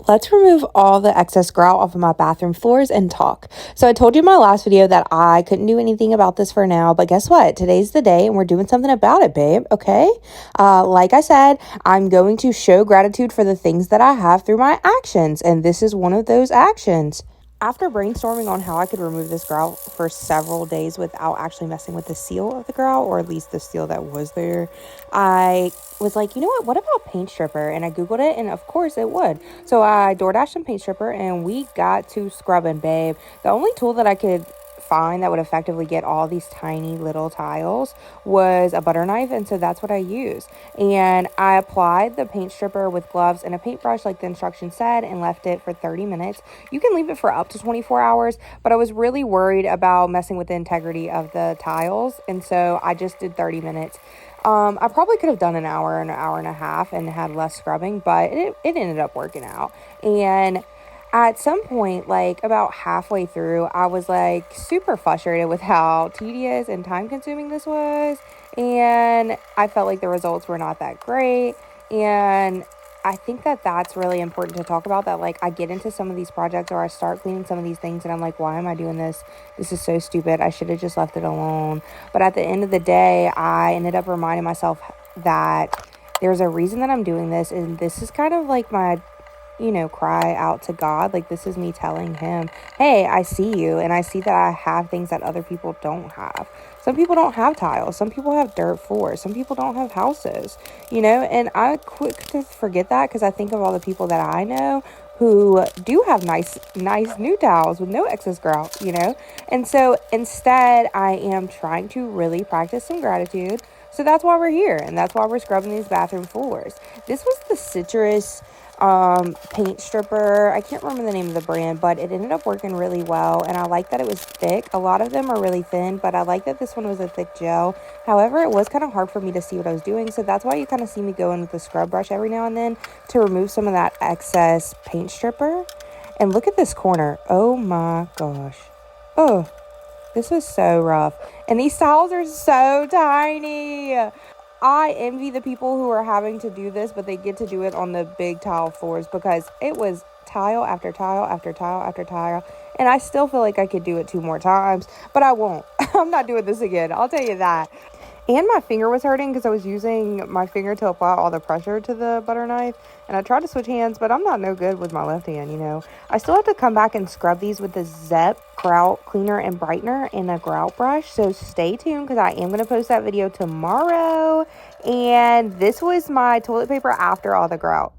Let's remove all the excess grout off of my bathroom floors and talk. So I told you in my last video that I couldn't do anything about this for now, but guess what? Today's the day and we're doing something about it, babe, okay? Like I said, I'm going to show gratitude for the things that I have through my actions, and this is one of those actions. After brainstorming on how I could remove this grout for several days without actually messing with the seal of the grout, or at least the seal that was there, I was like, you know what about paint stripper? And I Googled it, and of course it would. So I DoorDashed some paint stripper, and we got to scrubbing, babe. The only tool that I could find that would effectively get all these tiny little tiles was a butter knife, and so that's what I used. And I applied the paint stripper with gloves and a paintbrush like the instructions said, and left it for 30 minutes. You can leave it for up to 24 hours, but I was really worried about messing with the integrity of the tiles, and so I just did 30 minutes. I probably could have done an hour and a half and had less scrubbing, but it ended up working out. And at some point, like about halfway through, I was like super frustrated with how tedious and time consuming this was. And I felt like the results were not that great. And I think that that's really important to talk about, that like I get into some of these projects or I start cleaning some of these things and I'm like, why am I doing this? This is so stupid. I should have just left it alone. But at the end of the day, I ended up reminding myself that there's a reason that I'm doing this. And this is kind of like my cry out to God. Like, this is me telling him, hey, I see you, and I see that I have things that other people don't have. Some people don't have tiles. Some people have dirt floors. Some people don't have houses, and I quick to forget that because I think of all the people that I know who do have nice new tiles with no excess grout, and so instead I am trying to really practice some gratitude. So that's why we're here, and that's why we're scrubbing these bathroom floors. This was the citrus paint stripper. I can't remember the name of the brand, but it ended up working really well, and I like that it was thick. A lot of them are really thin, but I like that this one was a thick gel. However, it was kind of hard for me to see what I was doing, so that's why you kind of see me go in with the scrub brush every now and then to remove some of that excess paint stripper. And look at this corner. Oh my gosh. Oh, this is so rough. And these tiles are so tiny. I envy the people who are having to do this, but they get to do it on the big tile floors, because it was tile after tile after tile after tile. And I still feel like I could do it 2 more times, but I won't. I'm not doing this again. I'll tell you that. And my finger was hurting because I was using my finger to apply all the pressure to the butter knife. And I tried to switch hands, but I'm not no good with my left hand, I still have to come back and scrub these with the Zep grout cleaner and brightener and a grout brush. So stay tuned, because I am going to post that video tomorrow. And this was my toilet paper after all the grout.